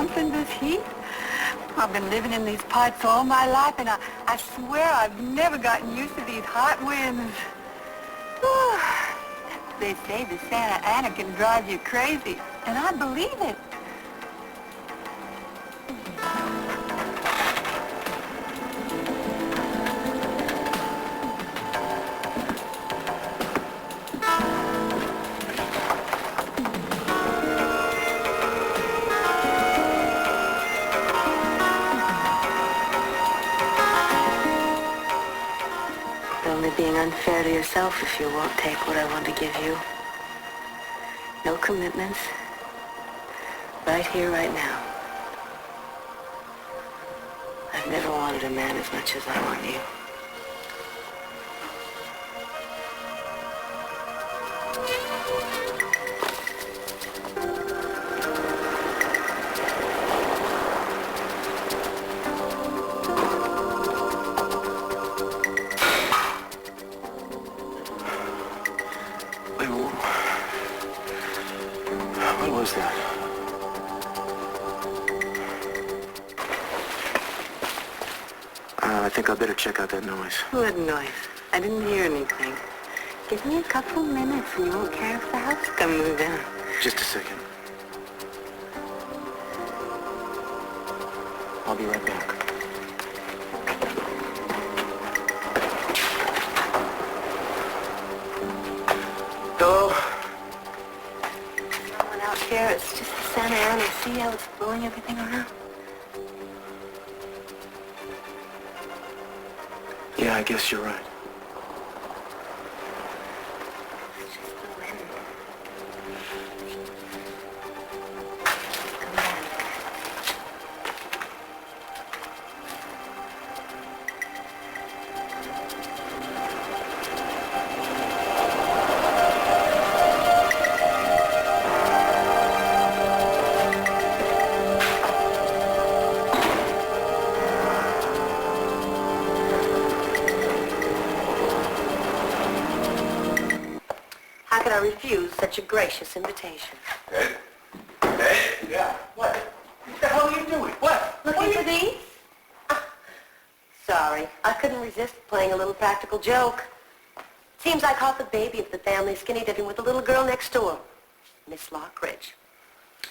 something, this heat? I've been living in these parts all my life, and I swear I've never gotten used to these hot winds. They say the Santa Ana can drive you crazy, and I believe it. Being unfair to yourself if you won't take what I want to give you. No commitments. Right here, right now. I've never wanted a man as much as I want you. I think I'd better check out that noise. What noise? I didn't hear anything. Give me a couple minutes and you won't care if the house comes down. Just a second. I'll be right back. Hello? Someone out here. It's just the Santa Ana. See how it's blowing everything around? Yeah, I guess you're right. It's just the wind. Come back. I refuse such a gracious invitation. Ted? Ted? Yeah, what? What the hell are you doing? What? Looking for these? Sorry, I couldn't resist playing a little practical joke. Seems I caught the baby of the family skinny dipping with the little girl next door, Miss Lockridge.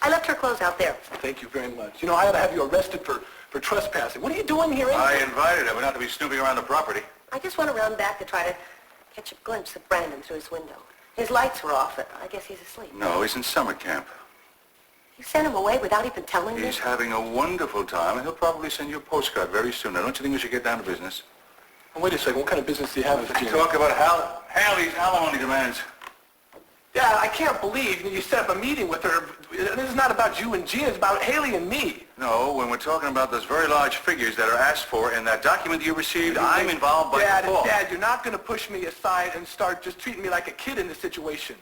I left her clothes out there. Thank you very much. You know, I ought to have you arrested for trespassing. What are you doing here anyway? I invited her, but not to be snooping around the property. I just went around back to try to catch a glimpse of Brandon through his window. His lights were off, but I guess he's asleep. No, he's in summer camp. You sent him away without even telling me? He's having a wonderful time, and he'll probably send you a postcard very soon. Now, don't you think we should get down to business? Oh, wait a second. What kind of business do you have with Gina? Talk about Hayley's alimony demands. Yeah, I can't believe you set up a meeting with her. This is not about you and Gina. It's about Hayley and me. No, when we're talking about those very large figures that are asked for in that document you received, I'm involved by default. Dad, you're not going to push me aside and start just treating me like a kid in this situation.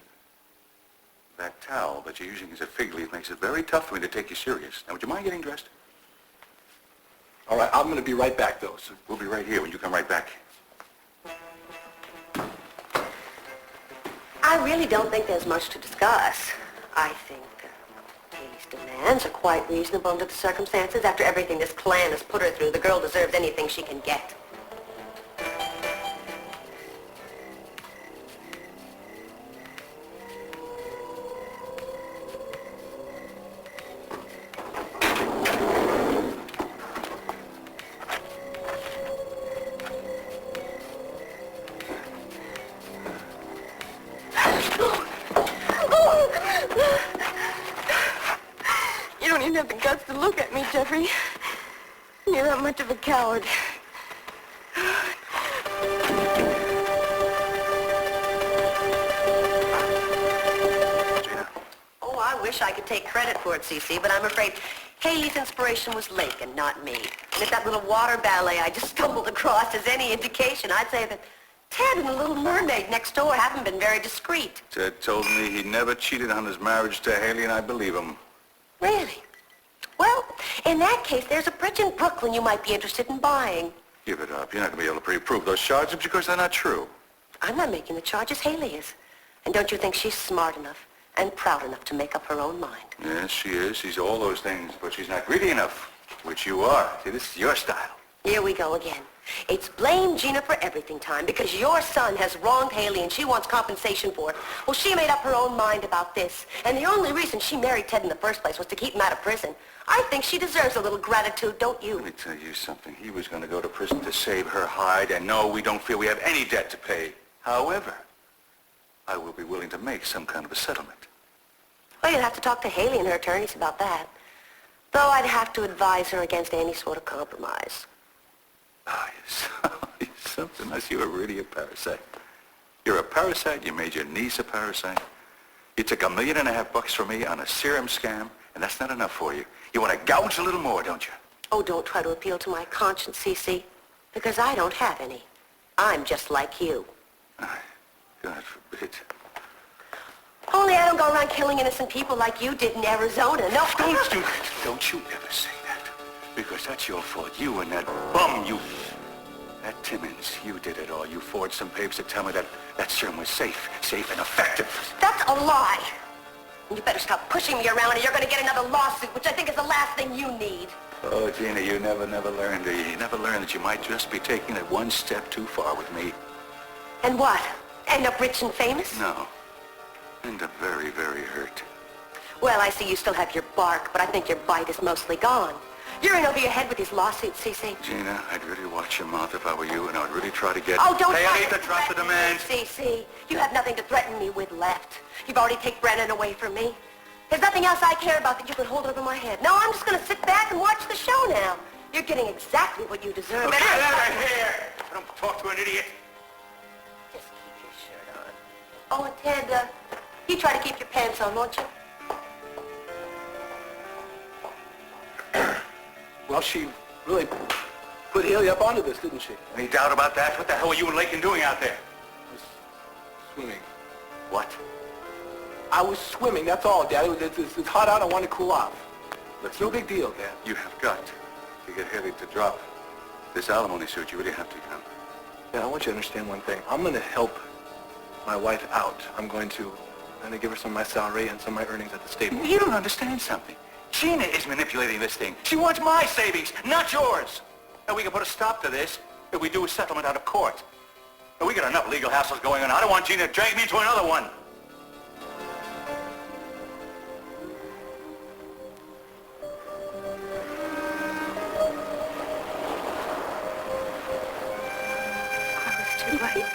That towel that you're using as a fig leaf makes it very tough for me to take you serious. Now, would you mind getting dressed? All right, I'm going to be right back, though. So we'll be right here when you come right back. I really don't think there's much to discuss. I think Hayley's demands are quite reasonable under the circumstances. After everything this clan has put her through, the girl deserves anything she can get. You don't even have the guts to look at me, Jeffrey. You're not much of a coward. Gina? Oh, I wish I could take credit for it, Cece, but I'm afraid Hayley's inspiration was Lake and not me. And if that little water ballet I just stumbled across is any indication, I'd say that Ted and the Little Mermaid next door haven't been very discreet. Ted told me he never cheated on his marriage to Hayley, and I believe him. Really? Well, in that case, there's a bridge in Brooklyn you might be interested in buying. Give it up. You're not going to be able to pre-prove those charges because they're not true. I'm not making the charges, Hayley is. And don't you think she's smart enough and proud enough to make up her own mind. Yes, she is. She's all those things, but she's not greedy enough, which you are. See, this is your style. Here we go again. It's blame Gina for everything time because your son has wronged Hayley and she wants compensation for it. Well, she made up her own mind about this. And the only reason she married Ted in the first place was to keep him out of prison. I think she deserves a little gratitude, don't you? Let me tell you something. He was going to go to prison to save her hide, and no, we don't feel we have any debt to pay. However, I will be willing to make some kind of a settlement. Well, you'd have to talk to Hayley and her attorneys about that. Though I'd have to advise her against any sort of compromise. Ah, you're something else. You are really a parasite. You're a parasite. You made your niece a parasite. You took $1.5 million from me on a serum scam, and that's not enough for you. You want to gouge a little more, don't you? Oh, don't try to appeal to my conscience, Cece, because I don't have any. I'm just like you. God forbid. Only I don't go around killing innocent people like you did in Arizona. No, Don't you ever say that. Because that's your fault. You and that bum, that Timmons, you did it all. You forged some papers to tell me that serum was safe and effective. that's a lie. And you better stop pushing me around or you're going to get another lawsuit, which I think is the last thing you need. Oh, Gina, you never learned, do you? You never learned that you might just be taking it one step too far with me. And what? End up rich and famous? No. End up very, very hurt. Well, I see you still have your bark, but I think your bite is mostly gone. You're in over your head with these lawsuits, Cece. Gina, I'd really watch your mouth if I were you, and I'd really try to get... Oh, don't Hey, try I need to drop the threaten demand. me, Cece. You have nothing to threaten me with left. You've already taken Brennan away from me. There's nothing else I care about that you can hold over my head. No, I'm just going to sit back and watch the show now. You're getting exactly what you deserve. Oh, get out of here! I don't talk to an idiot. Just keep your shirt on. Oh, and Ted, you try to keep your pants on, won't you? Well, she really put Hayley up onto this, didn't she? Any doubt about that? What the hell were you and Lakin doing out there? I was swimming. What? I was swimming, that's all, Dad. It's hot out, I want to cool off. It's no big deal, Dad. You have got to get Hayley to drop this alimony suit. You really have to, you know. Yeah, I want you to understand one thing. I'm going to help my wife out. I'm going to give her some of my salary and some of my earnings at the stable. You don't understand something. Gina is manipulating this thing. She wants my savings, not yours. And we can put a stop to this if we do a settlement out of court. And we got enough legal hassles going on. I don't want Gina to drag me into another one. I was too late.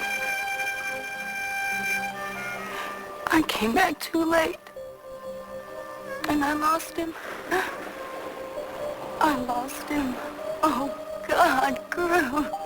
I came back too late. And I lost him. I lost him. Oh, God, Cruz.